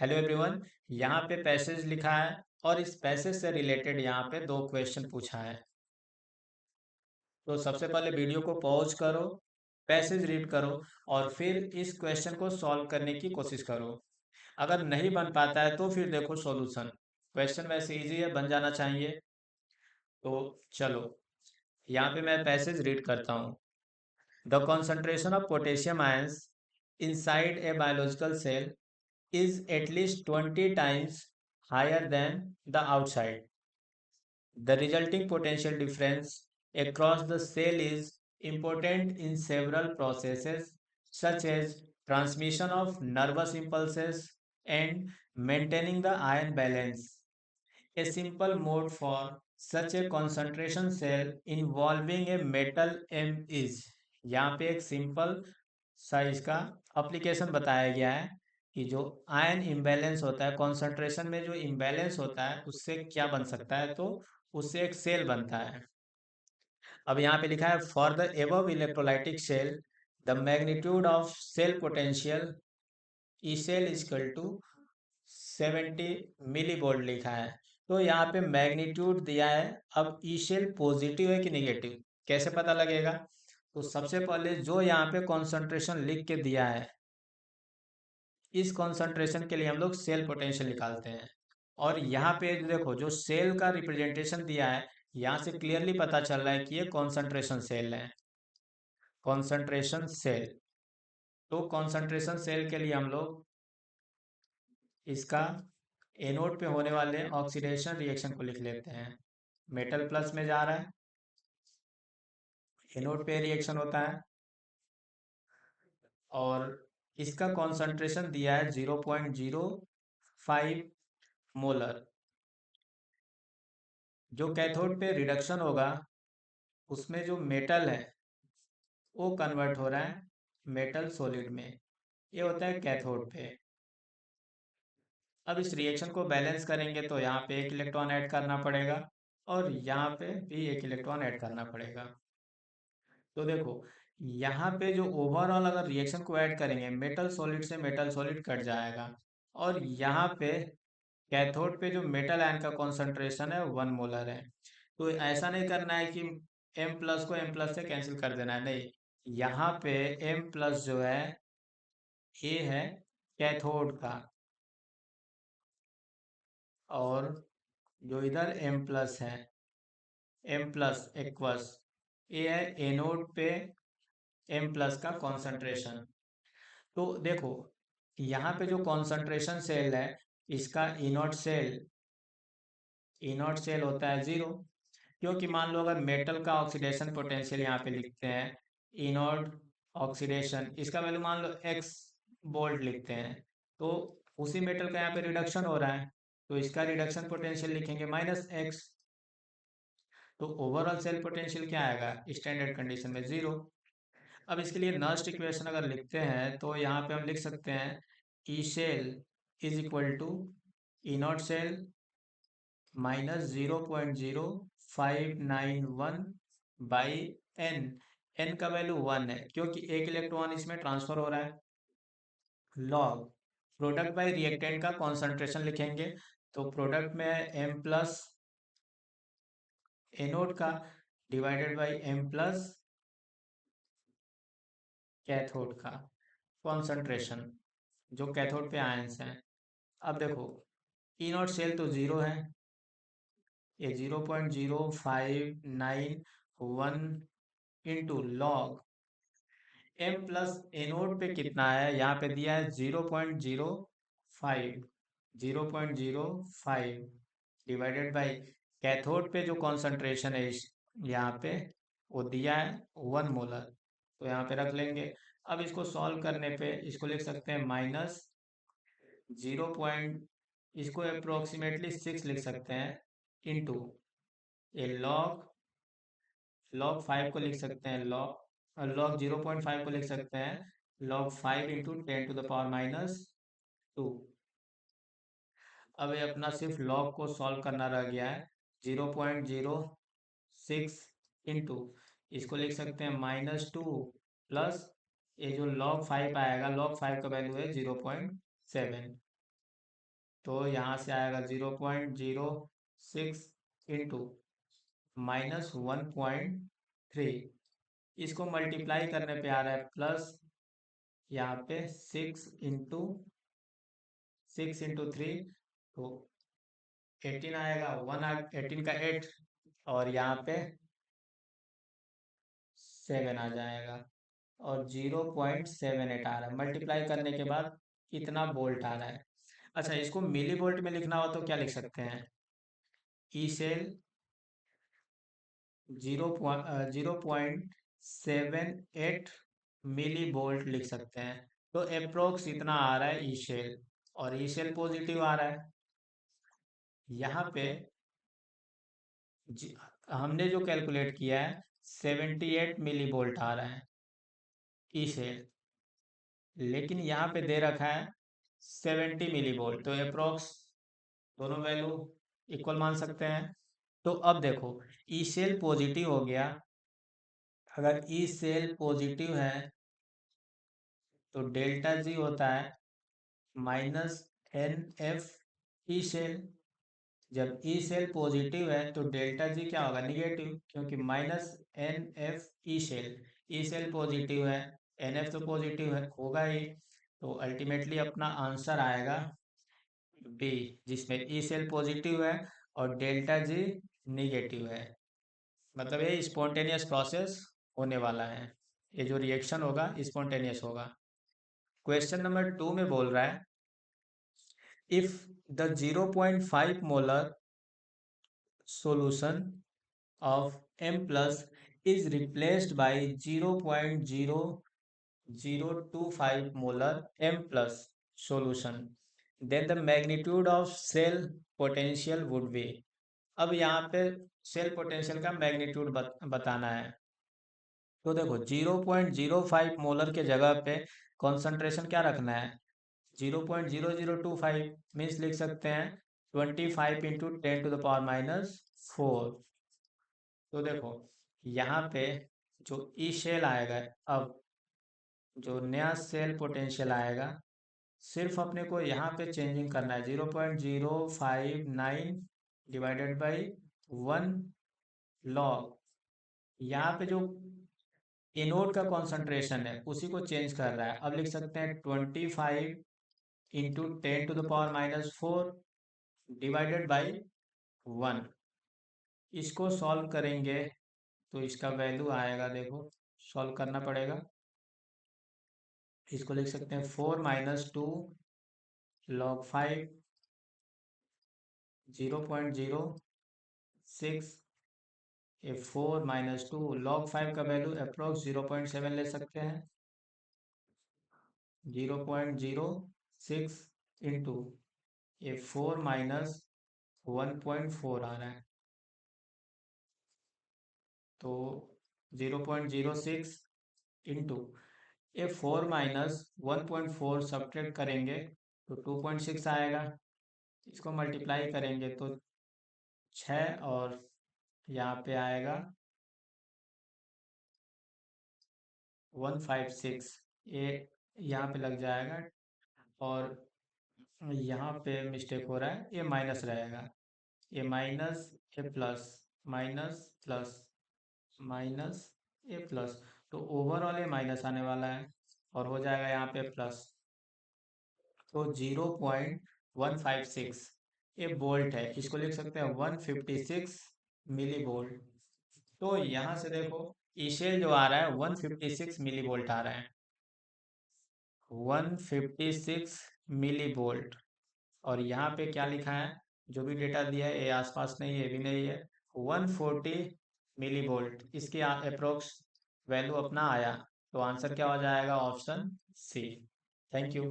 Hello everyone. यहाँ पे passage लिखा है और इस पैसेज से रिलेटेड यहाँ पे दो क्वेश्चन पूछा है। तो सबसे पहले वीडियो को पॉज करो, पैसेज रीड करो और फिर इस क्वेश्चन को सॉल्व करने की कोशिश करो। अगर नहीं बन पाता है तो फिर देखो सॉल्यूशन। क्वेश्चन वैसे इजी है, बन जाना चाहिए। तो चलो, यहाँ पे मैं पैसेज रीड करता हूँ। The concentration of potassium ions inside a biological cell is at least 20 times higher than the outside. The resulting potential difference across the cell is important in several processes such as transmission of nervous impulses and maintaining the ion balance. A simple mode for such a concentration cell involving a metal M is। यहाँ पे एक simple सा इसका application बताया गया है कि जो आयन इम्बैलेंस होता है, कॉन्सेंट्रेशन में जो इम्बैलेंस होता है उससे क्या बन सकता है, तो उससे एक सेल बनता है। अब यहाँ पे लिखा है for the above electrolytic cell the magnitude of cell potential E cell equal to 70 millivolt लिखा है। तो यहाँ पे मैग्नीट्यूड दिया है। अब ई सेल पॉजिटिव है कि नेगेटिव कैसे पता लगेगा? तो सबसे पहले जो यहाँ पे कॉन्सेंट्रेशन लिख के दिया है, इस कॉन्सेंट्रेशन के लिए हम लोग सेल पोटेंशियल निकालते हैं। और यहाँ पे देखो जो सेल का रिप्रेजेंटेशन दिया है, यहाँ से क्लियरली पता चल रहा है कि ये कॉन्सेंट्रेशन सेल है। कॉन्सेंट्रेशन सेल, तो कॉन्सेंट्रेशन सेल के लिए हम लोग इसका एनोड पे होने वाले ऑक्सीडेशन रिएक्शन को लिख लेते हैं। मेटल प्लस में जा रहा है, एनोड पे रिएक्शन होता है और इसका कॉन्सेंट्रेशन दिया है 0.05 मोलर। जो कैथोड पे रिडक्शन होगा उसमें जो मेटल है वो कन्वर्ट हो रहा है मेटल सॉलिड में, ये होता है कैथोड पे। अब इस रिएक्शन को बैलेंस करेंगे तो यहाँ पे एक इलेक्ट्रॉन ऐड करना पड़ेगा और यहाँ पे भी एक इलेक्ट्रॉन ऐड करना पड़ेगा। तो देखो यहाँ पे जो ओवरऑल अगर रिएक्शन को ऐड करेंगे, मेटल सॉलिड से मेटल सॉलिड कट जाएगा। और यहाँ पे कैथोड पे जो मेटल आयन का कॉन्सेंट्रेशन है 1 मोलर है। तो ऐसा नहीं करना है कि एम प्लस को एम प्लस से कैंसिल कर देना है, नहीं। यहाँ पे एम प्लस जो है ये है कैथोड का, और जो इधर एम प्लस है, एम प्लस एक्वस, ये है एनोड पे एम प्लस का कॉन्सेंट्रेशन। तो देखो यहाँ पे जो कॉन्सेंट्रेशन सेल है, इसका ई नॉट सेल होता है 0। क्योंकि मान लो अगर मेटल का ऑक्सीडेशन पोटेंशियल यहाँ पे लिखते हैं, ई नॉट ऑक्सीडेशन, इसका वैल्यू मान लो एक्स वोल्ट लिखते हैं, तो उसी मेटल का यहाँ पे रिडक्शन हो रहा है, तो इसका रिडक्शन पोटेंशियल लिखेंगे -x। तो ओवरऑल सेल पोटेंशियल क्या आएगा स्टैंडर्ड कंडीशन में 0। अब इसके लिए नस्ट इक्वेशन अगर लिखते हैं तो यहाँ पे हम लिख सकते हैं E cell is equal to E naught cell -0.0591 by N. N का वैल्यू 1 है क्योंकि एक इलेक्ट्रॉन इसमें ट्रांसफर हो रहा है। लॉग प्रोडक्ट बाई रिएक्टेंट का कॉन्सेंट्रेशन लिखेंगे, तो प्रोडक्ट में एम प्लस एनोड का divided by M plus cathode का कॉन्सेंट्रेशन, जो कैथोड पे आयंस हैं। अब देखो ई नॉट सेल तो 0 है, ये 0.0591 into log M plus anode पे कितना है, यहाँ पे दिया है 0.05 डिवाइडेड बाई कैथोड पे जो कॉन्सेंट्रेशन है इस यहाँ पे वो दिया है 1 मोलर, तो यहाँ पे रख लेंगे। अब इसको सॉल्व करने पे इसको लिख सकते हैं माइनस 0. इसको अप्रोक्सीमेटली 6 लिख सकते हैं इंटू ये लॉग 5 को लिख सकते हैं, लॉग 0.5 को लिख सकते हैं लॉग 5 इंटू 10⁻²। अब ये अपना सिर्फ लॉग को सॉल्व करना रह गया है। 0.06 इंटू इसको लिख सकते हैं -2 प्लस ये जो लॉग 5 आएगा, लॉग 5 का वैल्यू है 0.7। तो यहाँ से आएगा 0.06 इंटू -1.3। इसको मल्टीप्लाई करने पे आ रहा है प्लस, यहाँ पे 6 इंटू 3, तो 18 आएगा। 18 का 8, और यहाँ पे 7 आ जाएगा, और 0.78 आ रहा है। मल्टीप्लाई करने के बाद इतना वोल्ट आ रहा है। अच्छा, इसको मिली वोल्ट में लिखना हो तो क्या लिख सकते हैं? ई सेल 0.78 मिली वोल्ट लिख सकते हैं। तो अप्रोक्स इतना आ रहा है ई सेल, और ई सेल पॉजिटिव आ रहा है। यहाँ पे हमने जो कैलकुलेट किया है 78 मिली वोल्ट आ रहा है ई सेल, लेकिन यहाँ पे दे रखा है 70 मिली वोल्ट, तो अप्रोक्स दोनों वैल्यू इक्वल मान सकते हैं। तो अब देखो, ई सेल पॉजिटिव हो गया। अगर ई सेल पॉजिटिव है तो डेल्टा जी होता है -NF ई सेल। जब ई सेल पॉजिटिव है तो डेल्टा जी क्या होगा? निगेटिव, क्योंकि -NF E cell, E cell positive है, NF तो पॉजिटिव है होगा ही। तो अल्टीमेटली अपना आंसर आएगा बी, जिसमें ई सेल पॉजिटिव है और डेल्टा जी निगेटिव है। मतलब ये स्पॉन्टेनियस प्रोसेस होने वाला है, ये जो रिएक्शन होगा स्पॉन्टेनियस होगा। क्वेश्चन नंबर 2 में बोल रहा है, if the 0.5 molar solution of M plus is replaced by 0.0025 molar M plus solution, then the magnitude of cell potential would be। अब यहाँ पे सेल पोटेंशियल का मैग्नीट्यूड बताना है। तो देखो 0.05 मोलर के जगह पे कॉन्सेंट्रेशन क्या रखना है? 0.0025 मीन्स लिख सकते हैं 25 इंटू 10⁻⁻⁴। तो देखो यहाँ पे जो ई शेल आएगा, अब जो नया सेल पोटेंशियल आएगा, सिर्फ अपने को यहाँ पे चेंजिंग करना है। 0.059 डिवाइडेड बाई 1 लॉग, यहाँ पे जो एनोड का कॉन्सेंट्रेशन है उसी को चेंज कर रहा है। अब लिख सकते हैं 25 इंटू 10⁻⁴ डिवाइडेड बाई 1। इसको सॉल्व करेंगे तो इसका वैल्यू आएगा, देखो सॉल्व करना पड़ेगा। इसको लिख सकते हैं 4 - 2 log 5 0.06। ये 4 - 2 log 5 का वैल्यू अप्रोक्स 0.7 ले सकते हैं। 0.06 इंटू ये 4 - 1.4 आ रहा है, तो 0.06 इंटू ये 4 - 1.4 सब्ट्रैक्ट करेंगे तो 2.6 आएगा। इसको मल्टीप्लाई करेंगे तो 6, और यहाँ पे आएगा 156। ये यहाँ पे लग जाएगा, और यहाँ पे मिस्टेक हो रहा है, ये माइनस रहेगा। ये माइनस, ये प्लस, माइनस प्लस, माइनस, ये प्लस, तो ओवरऑल ये माइनस आने वाला है, और हो जाएगा यहाँ पे प्लस। तो 0.156 ये वोल्ट है, इसको लिख सकते हैं 156 मिली वोल्ट। तो यहाँ से देखो ई सेल जो आ रहा है 156 मिली वोल्ट आ रहा है, 156 मिली वोल्ट। और यहाँ पे क्या लिखा है, जो भी डेटा दिया है ये आसपास नहीं है, ये भी नहीं है, 140 मिली वोल्ट इसके अप्रोक्स वैल्यू अपना आया। तो आंसर क्या हो जाएगा? Option C. Thank you.